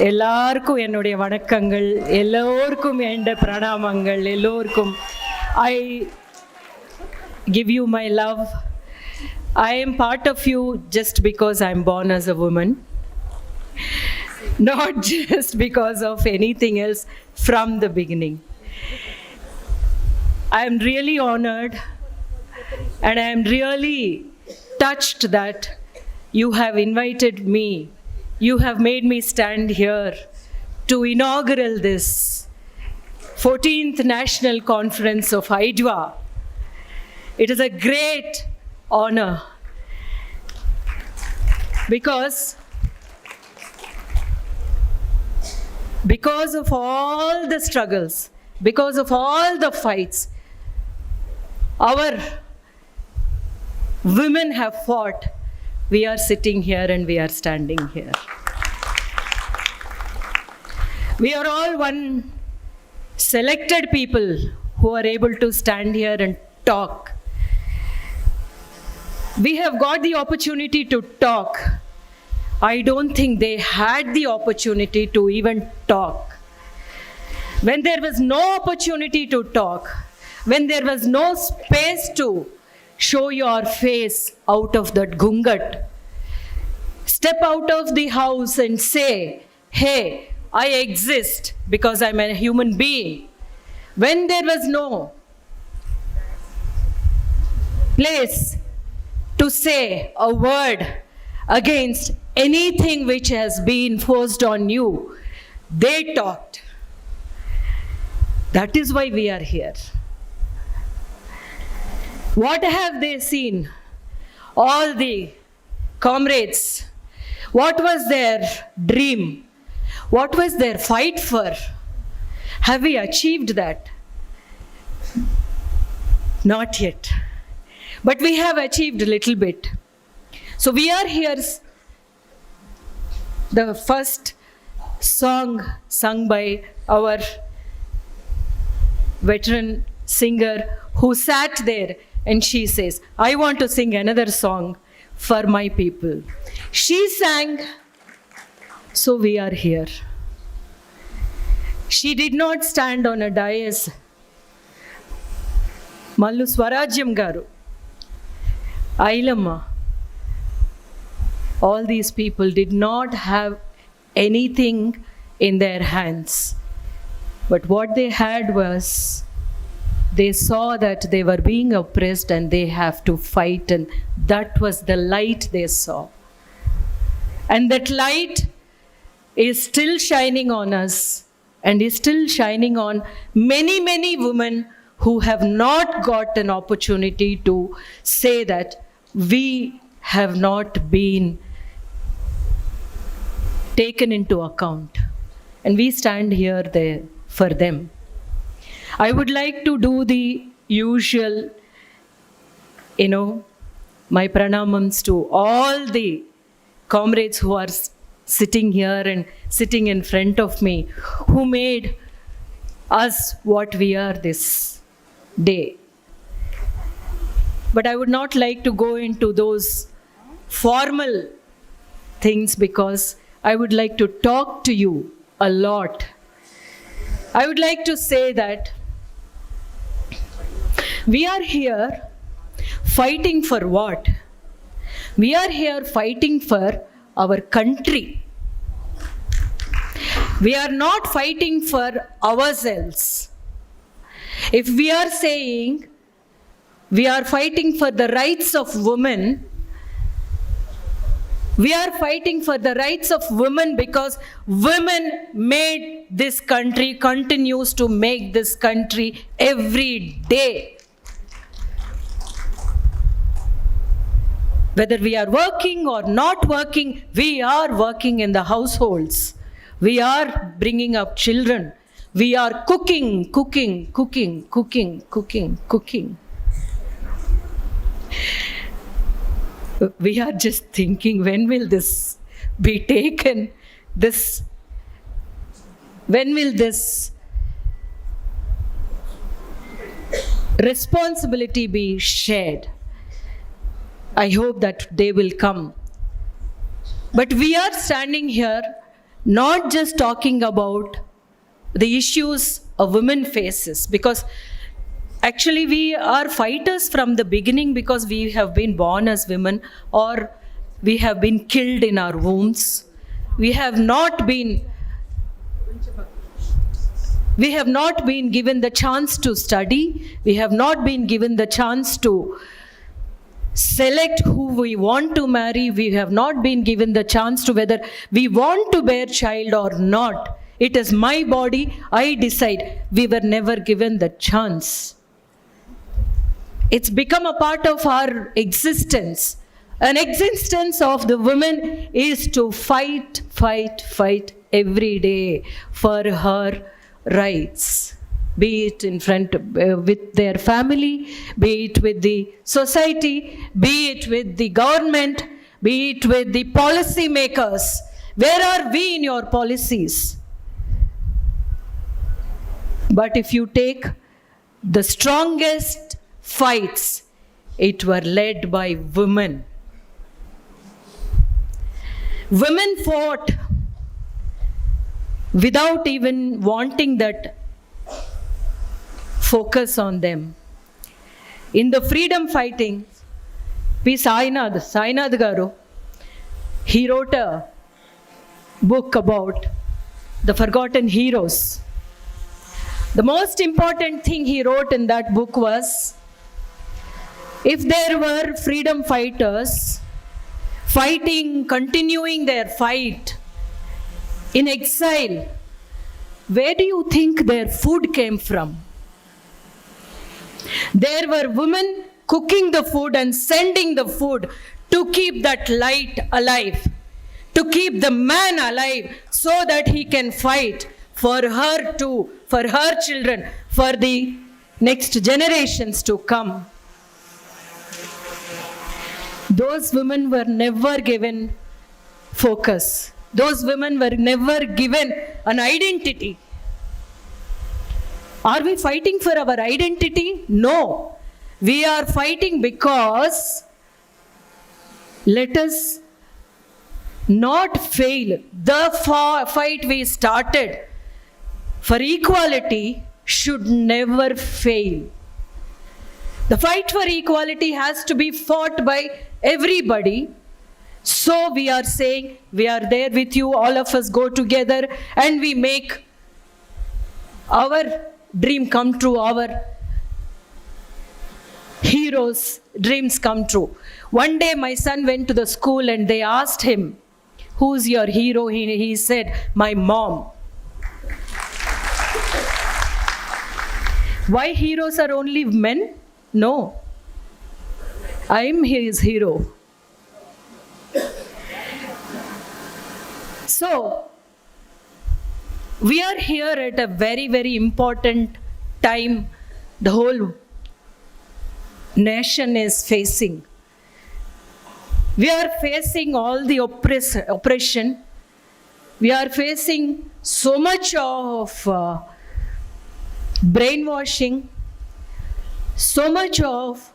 எல்லாருக்கும் என்னுடைய வணக்கங்கள், எல்லோருக்கும் என் பிரணாமங்கள், எல்லோருக்கும் I give you my love. I am part of you just because I am born as a woman, not just because of anything else from the beginning. I am really honored and I am really touched that you have invited me. You have made me stand here to inaugural this 14th National Conference of AIDWA. It is a great honor because of all the struggles, because of all the fights, our women have fought. We are sitting here and we are standing here. We are all one selected people who are able to stand here and talk. We have got the opportunity to talk. I don't think they had the opportunity to even talk. When there was no opportunity to talk, when there was no space to show your face out of that gungat, step out of the house and say, hey, I exist because I'm a human being. When there was no place to say a word against anything which has been forced on you, they talked. That is why we are here. What have they seen? All the comrades, what was their dream? What was their fight for? Have we achieved that? Not yet. But we have achieved a little bit. So we are here. The first song sung by our veteran singer who sat there and she says, I want to sing another song for my people. She sang, so we are here. She did not stand on a dais. Mallu Swarajyam Garu, Ailamma, all these people did not have anything in their hands. But what they had was, they saw that they were being oppressed and they have to fight, and that was the light they saw. And that light is still shining on us and is still shining on many, many women who have not got an opportunity to say that we have not been taken into account. And we stand here there for them. I would like to do the usual, my pranamams to all the comrades who are sitting here and sitting in front of me, who made us what we are this day. But I would not like to go into those formal things because I would like to talk to you a lot. I would like to say that we are here fighting for what? We are here fighting for our country. We are not fighting for ourselves. If we are saying we are fighting for the rights of women, we are fighting for the rights of women because women made this country, continues to make this country every day. Whether we are working or not working, we are working in the households. We are bringing up children. We are cooking. We are just thinking, when will this be taken? When will this responsibility be shared? I hope that day will come. But we are standing here not just talking about the issues a woman faces, because actually we are fighters from the beginning, because we have been born as women, or we have been killed in our wombs. We have not been given the chance to study. We have not been given the chance to select who we want to marry. We have not been given the chance to whether we want to bear child or not. It is my body, I decide. We were never given the chance. It's become a part of our existence. An existence of the woman is to fight every day for her rights, be it in front with their family, be it with the society, be it with the government, be it with the policy makers. Where are we in your policies? But if you take the strongest fights, it were led by women. Women fought without even wanting that focus on them. In the freedom fighting, P. Sainath Garu, he wrote a book about the forgotten heroes. The most important thing he wrote in that book was, if there were freedom fighters fighting, continuing their fight in exile, where do you think their food came from? There were women cooking the food and sending the food to keep that light alive, to keep the man alive, so that he can fight for her too, for her children, for the next generations to come. Those women were never given focus. Those women were never given an identity. Are we fighting for our identity? No. We are fighting because let us not fail. The fight we started for equality should never fail. The fight for equality has to be fought by everybody. So we are saying, we are there with you, all of us go together and we make our dream come true, our heroes' dreams come true. One day my son went to the school and they asked him, who's your hero? He said, my mom. Why heroes are only men? No. I'm his hero. So, we are here at a very, very important time the whole nation is facing. We are facing all the oppression. We are facing so much of brainwashing, so much of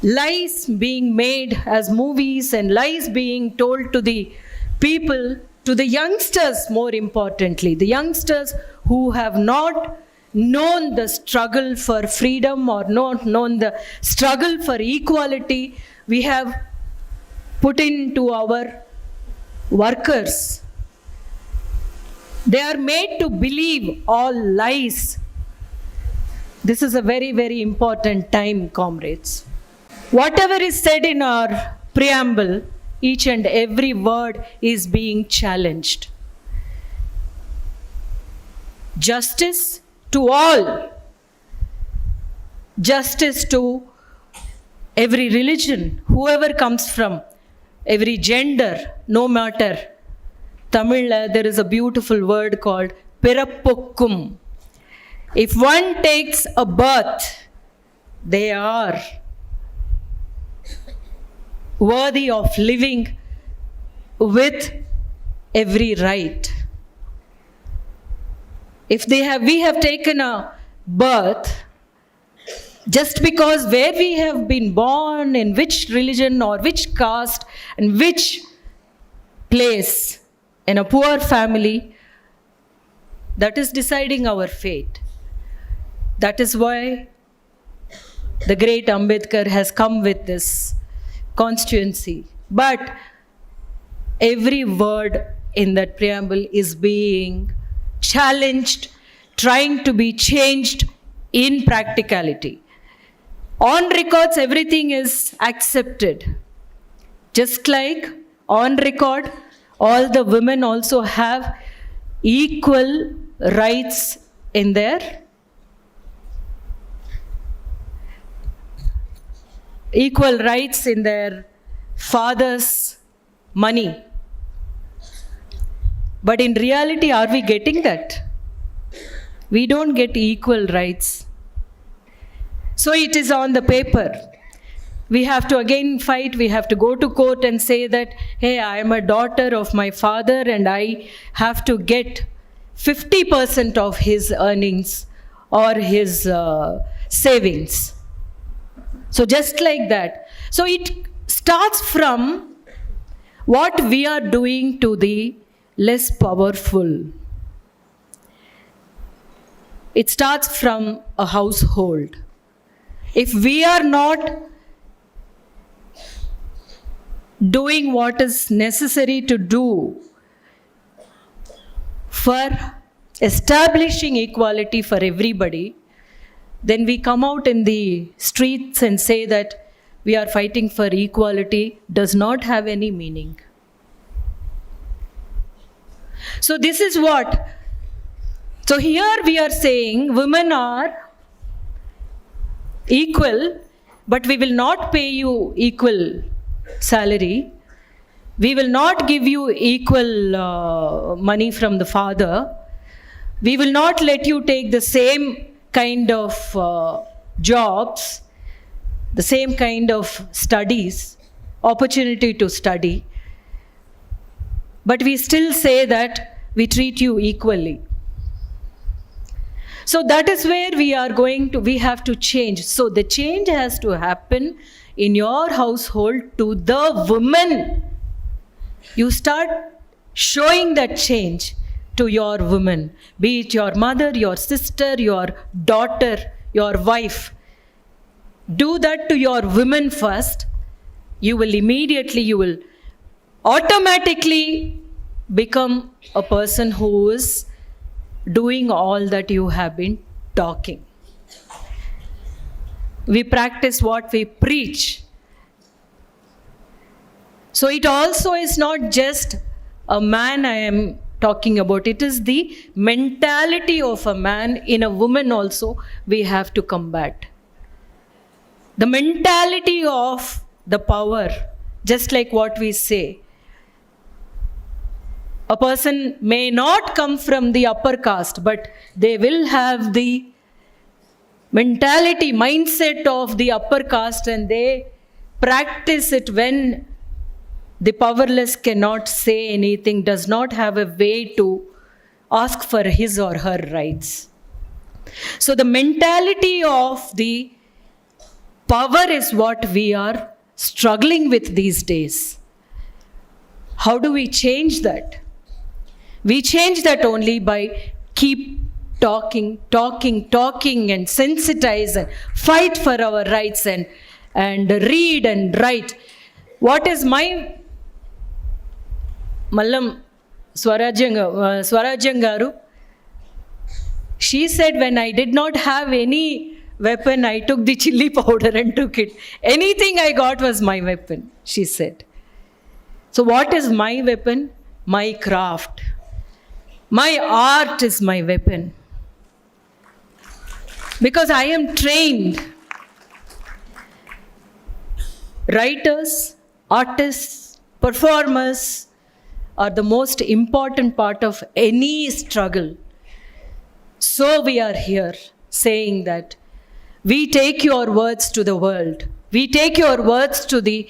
lies being made as movies and lies being told to the people, to the youngsters more importantly, the youngsters who have not known the struggle for freedom or not known the struggle for equality. We have put into our workers. They are made to believe all lies. This is a very, very important time, comrades. Whatever is said in our preamble, each and every word is being challenged. Justice to all. Justice to every religion, whoever comes from, every gender, no matter. Tamil, there is a beautiful word called Pirappukkum. If one takes a birth, they are worthy of living with every right. If we have taken a birth, just because where we have been born, in which religion or which caste and which place, in a poor family, that is deciding our fate. That is why the great Ambedkar has come with this constituency. But every word in that preamble is being challenged, trying to be changed in practicality. On records, everything is accepted. Just like on record, all the women also have equal rights in their father's money. But in reality, are we getting that? We don't get equal rights. So it is on the paper. We have to again fight, we have to go to court and say that, hey, I am a daughter of my father and I have to get 50% of his earnings or his savings. So just like that. So it starts from what we are doing to the less powerful. It starts from a household. If we are not doing what is necessary to do for establishing equality for everybody, then we come out in the streets and say that we are fighting for equality does not have any meaning. So this is what. So here we are saying women are equal, but we will not pay you equal salary. We will not give you equal money from the father. We will not let you take the same kind of jobs, the same kind of studies, opportunity to study. But we still say that we treat you equally. So that is where we have to change. So the change has to happen in your household to the women. You start showing that change to your women, be it your mother, your sister, your daughter, your wife. Do that to your women first. You will automatically become a person who is doing all that you have been talking. We practice what we preach. So it also is not just a man I am talking about. It is the mentality of a man in a woman also we have to combat. The mentality of the power, just like what we say. A person may not come from the upper caste, but they will have the mentality, mindset of the upper caste, and they practice it when the powerless cannot say anything, does not have a way to ask for his or her rights. So the mentality of the power is what we are struggling with these days. How do we change that? We change that only by keep talking and sensitize and fight for our rights and read and write. What is my Mallam Swarajyan Garu? She said, when I did not have any weapon, I took the chili powder and took it. Anything I got was my weapon, she said. So what is my weapon? My craft. My art is my weapon. Because I am trained. Writers, artists, performers are the most important part of any struggle. So we are here saying that we take your words to the world. We take your words to the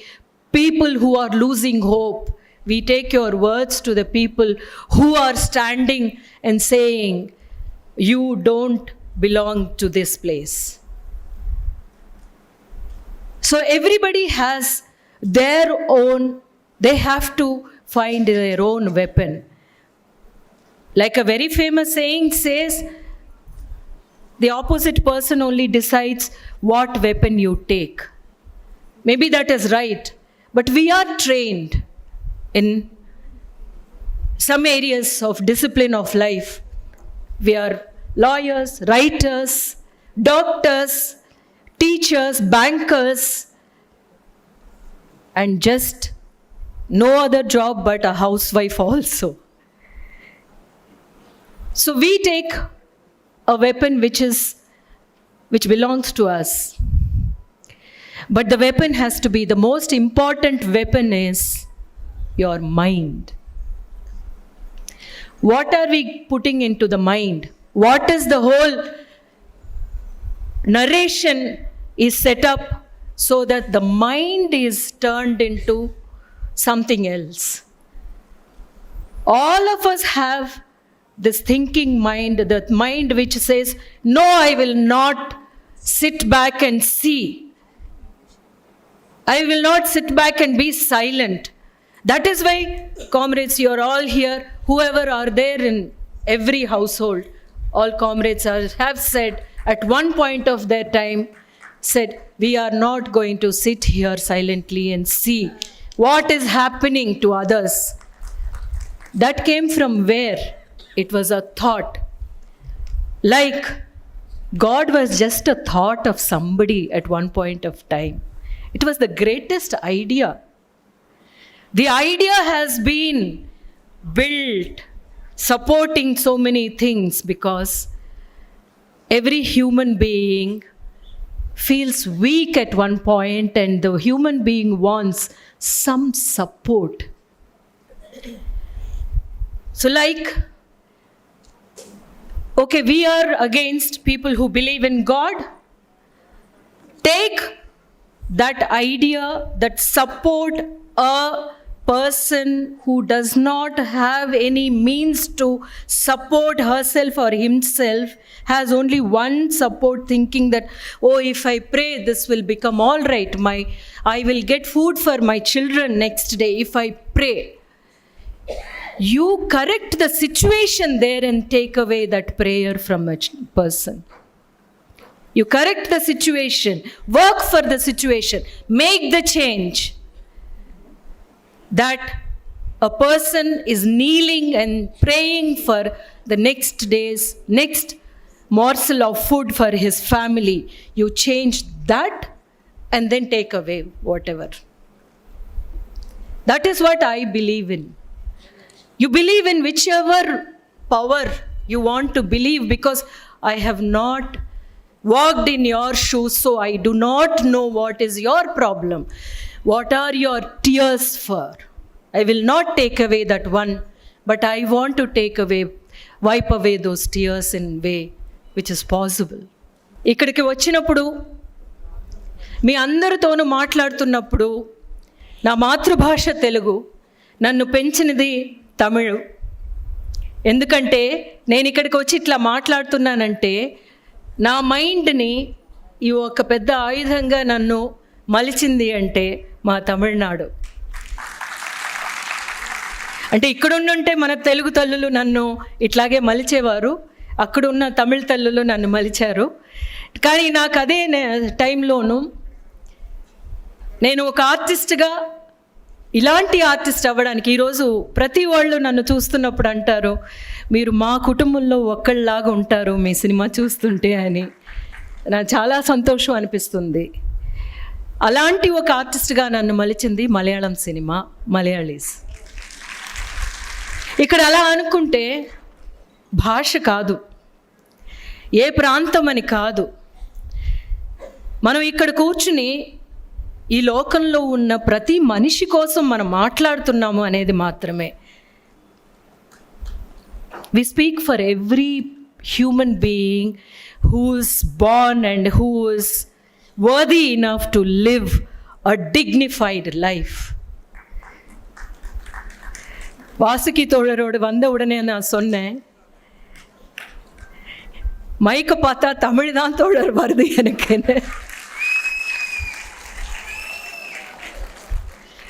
people who are losing hope. We take your words to the people who are standing and saying, you don't belong to this place. So everybody has their own, they have to find their own weapon. Like a very famous saying says, the opposite person only decides what weapon you take. Maybe that is right, but we are trained in some areas of discipline of life. We are lawyers, writers, doctors, teachers, bankers, and just no other job but a housewife also. So we take a weapon which belongs to us. But the weapon has to be, the most important weapon is your mind. What are we putting into the mind? What is the whole narration is set up so that the mind is turned into something else? All of us have this thinking mind, that mind which says, no, I will not sit back and see. I will not sit back and be silent. That is why, comrades, you are all here, whoever are there in every household, all comrades have said at one point of their time, said, we are not going to sit here silently and see what is happening to others. That came from where? It was a thought. Like God was just a thought of somebody at one point of time. It was the greatest idea. The idea has been built, supporting so many things, because every human being feels weak at one point, and the human being wants some support. So like, okay, we are against people who believe in God. Take that idea, that support a person who does not have any means to support herself or himself, has only one support, thinking that, oh, if I pray, this will become all right. I will get food for my children next day if I pray. You correct the situation there and take away that prayer from a person. You correct the situation, work for the situation, make the change. That a person is kneeling and praying for the next morsel of food for his family. You change that and then take away whatever. That is what I believe in. You believe in whichever power you want to believe, because I have not walked in your shoes, so I do not know what is your problem. What are your tears for? I will not take away that one, but I want to wipe away those tears in way which is possible. ఇక్కడికి వచ్చినప్పుడు, మీ అందరితోనూ మాట్లాడుతున్నప్పుడు, నా మాతృభాష తెలుగు, నన్ను పెంచినది తమిళ్. ఎందుకంటే నేను ఇక్కడికి వచ్చి ఇట్లా మాట్లాడుతున్నానంటే, నా మైండ్ని ఈ ఒక పెద్ద ఆయుధంగా నన్ను మలిచింది అంటే మా తమిళనాడు. అంటే ఇక్కడుండుంటే మన తెలుగు తల్లులు నన్ను ఇట్లాగే మలిచేవారు, అక్కడున్న తమిళ తల్లులు నన్ను మలిచారు. కానీ నాకు అదే టైంలోనూ నేను ఒక ఆర్టిస్ట్గా, ఇలాంటి ఆర్టిస్ట్ అవ్వడానికి, ఈరోజు ప్రతి వాళ్ళు నన్ను చూస్తున్నప్పుడు అంటారు, మీరు మా కుటుంబంలో ఒక్కళ్ళలాగా ఉంటారు మీ సినిమా చూస్తుంటే అని. నాకు చాలా సంతోషం అనిపిస్తుంది. అలాంటి ఒక ఆర్టిస్ట్గా నన్ను మలిచింది మలయాళం సినిమా, మలయాళీస్. ఇక్కడ అలా అనుకుంటే భాష కాదు, ఏ ప్రాంతం అని కాదు, మనం ఇక్కడ కూర్చుని ఈ లోకంలో ఉన్న ప్రతి మనిషి కోసం మనం మాట్లాడుతున్నాము అనేది మాత్రమే. We speak for every human being who is born and who is worthy enough to live a dignified life. Vasuki தோழரோடு வந்த உடனே நான் சொன்னேன், மைக்கை பார்த்தா தமிழ் தான் தோழர் வருது எனக்கு.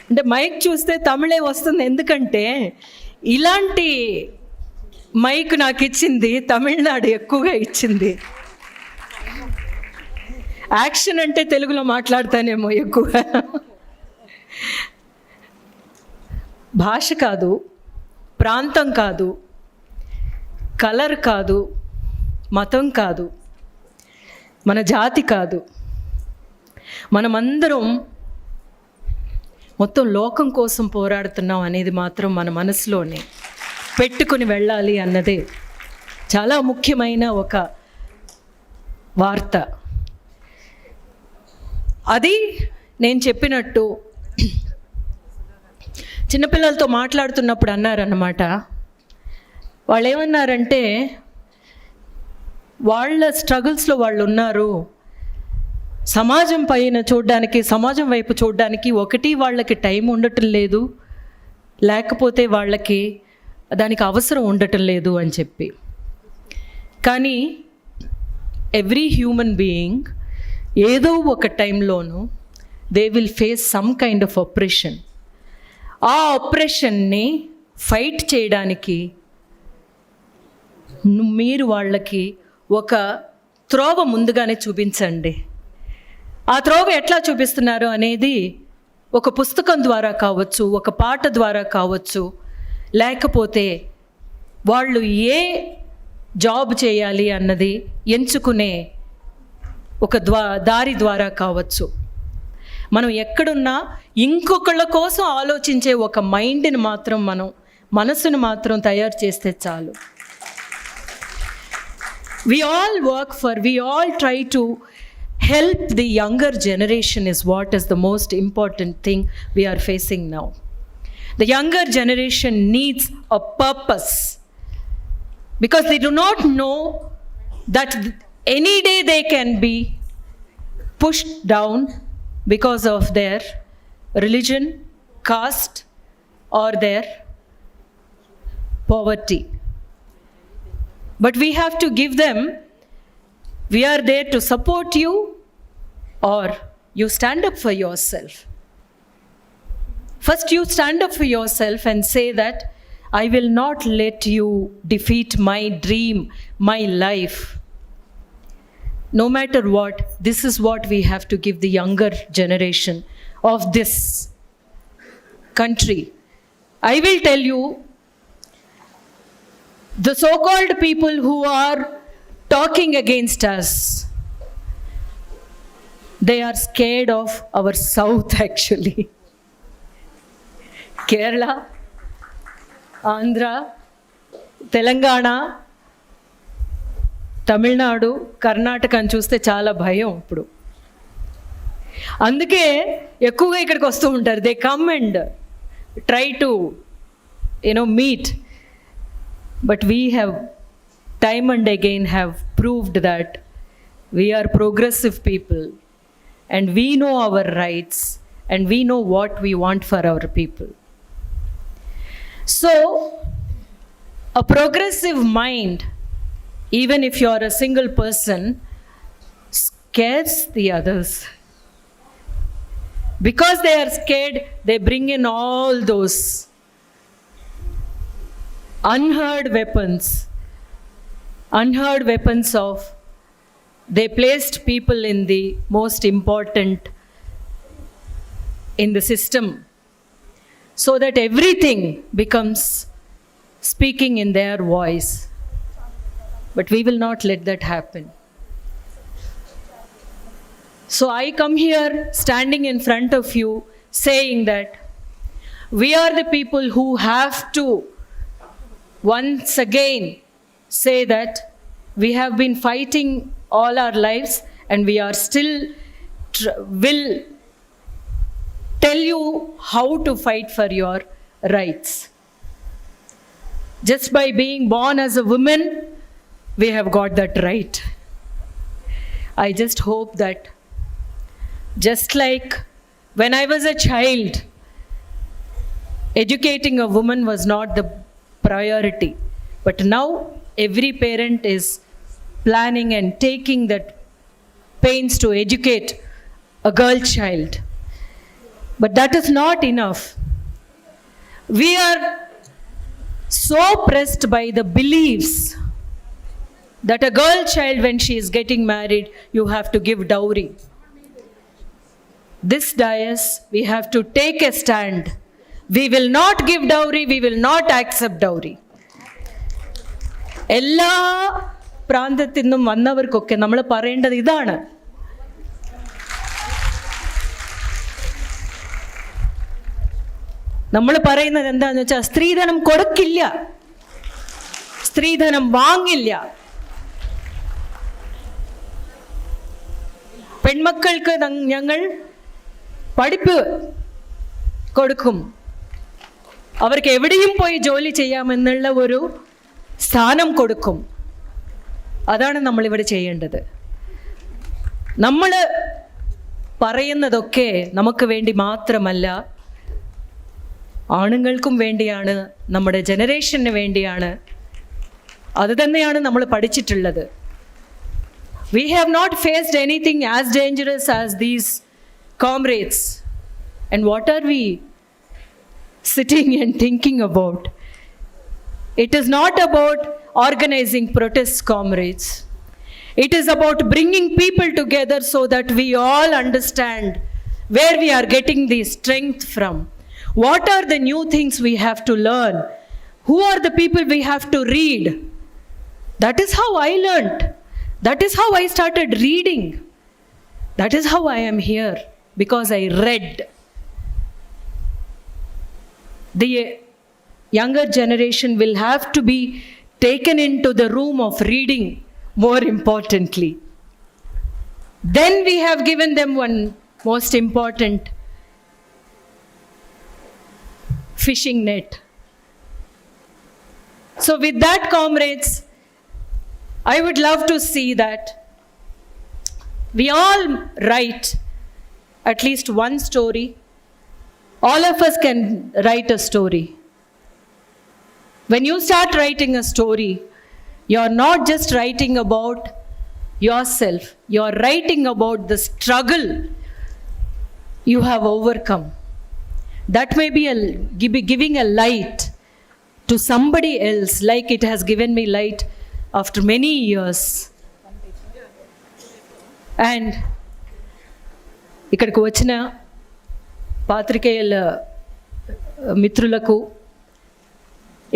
అంటే మైక్ చూస్తే తమిళే వస్తుంది. ఎందుకంటే ఇలాంటి మైక్ నాకు ఇచ్చింది తమిళనాడు ఎక్కువగా ఇచ్చింది. యాక్షన్ అంటే తెలుగులో మాట్లాడతానేమో ఎక్కువగా. భాష కాదు, ప్రాంతం కాదు, కలర్ కాదు, మతం కాదు, మన జాతి కాదు, మనమందరం మొత్తం లోకం కోసం పోరాడుతున్నాం అనేది మాత్రం మన మనసులోనే పెట్టుకుని వెళ్ళాలి అన్నదే చాలా ముఖ్యమైన ఒక వార్త. అది నేను చెప్పినట్టు చిన్నపిల్లలతో మాట్లాడుతున్నప్పుడు అన్నారన్నమాట. వాళ్ళు ఏమన్నారంటే వాళ్ళ స్ట్రగుల్స్లో వాళ్ళు ఉన్నారు, సమాజం పైన చూడడానికి, సమాజం వైపు చూడడానికి ఒకటి వాళ్ళకి టైం ఉండటం లేదు, లేకపోతే వాళ్ళకి దానికి అవసరం ఉండటం లేదు అని చెప్పి. కానీ ఎవ్రీ హ్యూమన్ బీయింగ్ ఏదో ఒక టైంలోనూ they will face some kind of operation. ఆ ఆపరేషన్ని ఫైట్ చేయడానికి మీరు వాళ్ళకి ఒక త్రోవ ముందుగానే చూపించండి. ఆ త్రోవ ఎట్లా చూపిస్తున్నారు అనేది ఒక పుస్తకం ద్వారా కావచ్చు, ఒక పాట ద్వారా కావచ్చు, లేకపోతే వాళ్ళు ఏ జాబ్ చేయాలి అన్నది ఎంచుకునే ఒక దారి ద్వారా కావచ్చు. మనం ఎక్కడున్నా ఇంకొకళ్ళ కోసం ఆలోచించే ఒక మైండ్ని మాత్రం, మనసును మాత్రం తయారు చేస్తే చాలు. We all try to help the younger generation is what is the most important thing we are facing now. The younger generation needs a purpose because they do not know that any day they can be pushed down because of their religion, caste, or their poverty. But we have to give them, we are there to support you, or you stand up for yourself. First you stand up for yourself and say that I will not let you defeat my dream, my life. No matter what, this is what we have to give the younger generation of this country. I will tell you, the so-called people who are talking against us, they are scared of our south actually. Kerala, Andhra, Telangana, Tamil Nadu, Karnataka అని చూస్తే చాలా భయం ఇప్పుడు. అందుకే ఎక్కువగా ఇక్కడికి వస్తూ ఉంటారు. They come and try to meet. But we have time and again have proved that we are progressive people and we know our rights and we know what we want for our people. So a progressive mind, even if you are a single person, scares the others. Because they are scared, they bring in all those unheard weapons of, they placed people in the most important in the system so that everything becomes speaking in their voice. But we will not let that happen. So I come here standing in front of you saying that we are the people who have to once again say that we have been fighting all our lives and we are still will tell you how to fight for your rights. Just by being born as a woman, we have got that right. I just hope that just like when I was a child, educating a woman was not the priority. But now every parent is planning and taking that pains to educate a girl child. But that is not enough. We are so pressed by the beliefs that a girl child, when she is getting married, you have to give dowry. This dais, we have to take a stand. We will not give dowry, we will not accept dowry. എല്ലാ പ്രാന്തത്തിൽ നിന്നും വന്നവർക്കൊക്കെ നമ്മൾ പറയേണ്ടത് ഇതാണ്. നമ്മൾ പറയുന്നത് എന്താന്ന് വെച്ചാൽ സ്ത്രീധനം കൊടുക്കില്ല, സ്ത്രീധനം വാങ്ങില്ല, പെൺമക്കൾക്ക് ഞങ്ങൾ പഠിപ്പ് കൊടുക്കും, അവർക്ക് എവിടെയും പോയി ജോലി ചെയ്യാമെന്നുള്ള ഒരു സ്ഥാനം കൊടുക്കും. അതാണ് നമ്മളിവിടെ ചെയ്യേണ്ടത്. നമ്മൾ പറയുന്നതൊക്കെ നമുക്ക് വേണ്ടി മാത്രമല്ല, ആണുങ്ങൾക്കും വേണ്ടിയാണ്, നമ്മുടെ ജനറേഷന് വേണ്ടിയാണ്. അത് തന്നെയാണ് നമ്മൾ പഠിച്ചിട്ടുള്ളത്. We have not faced anything as dangerous as these comrades. And what are we sitting and thinking about? It is not about organizing protests, comrades. It is about bringing people together so that we all understand where we are getting the strength from. What are the new things we have to learn? Who are the people we have to read? That is how I learned. That is how I started reading. That is how I am here, because I read. The younger generation will have to be taken into the room of reading, more importantly. Then we have given them one most important fishing net. So with that, comrades, I would love to see that we all write at least one story. All of us can write a story. When you start writing a story, you are not just writing about yourself, you are writing about the struggle you have overcome. That may be giving a light to somebody else, like it has given me light after many years. And ఇక్కడికి వచ్చిన పాత్రికేయుల మిత్రులకు,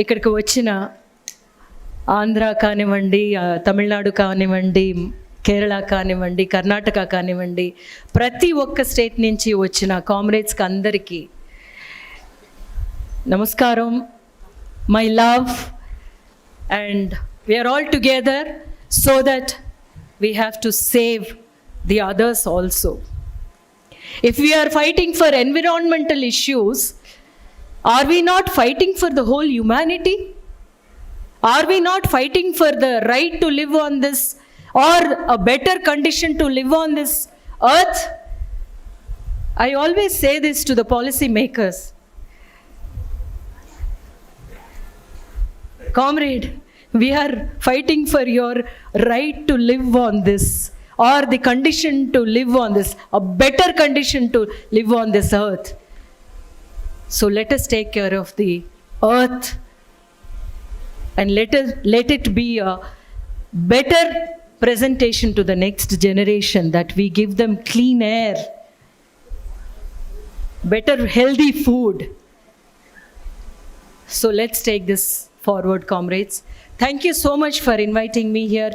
ఇక్కడికి వచ్చిన ఆంధ్ర కానివ్వండి, తమిళనాడు కానివ్వండి, కేరళ కానివ్వండి, కర్ణాటక కానివ్వండి, ప్రతి ఒక్క స్టేట్ నుంచి వచ్చిన కామ్రేడ్స్కి అందరికీ నమస్కారం, my love. And we are all together so that we have to save the others also. If we are fighting for environmental issues, are we not fighting for the whole humanity? Are we not fighting for the right to live on this, or a better condition to live on this earth? I always say this to the policy makers. Comrade, we are fighting for your right to live on this, or the condition to live on this, a better condition to live on this earth. So let us take care of the earth, and let it be a better presentation to the next generation, that we give them clean air, better healthy food. So let's take this forward, comrades. Thank you so much for inviting me here.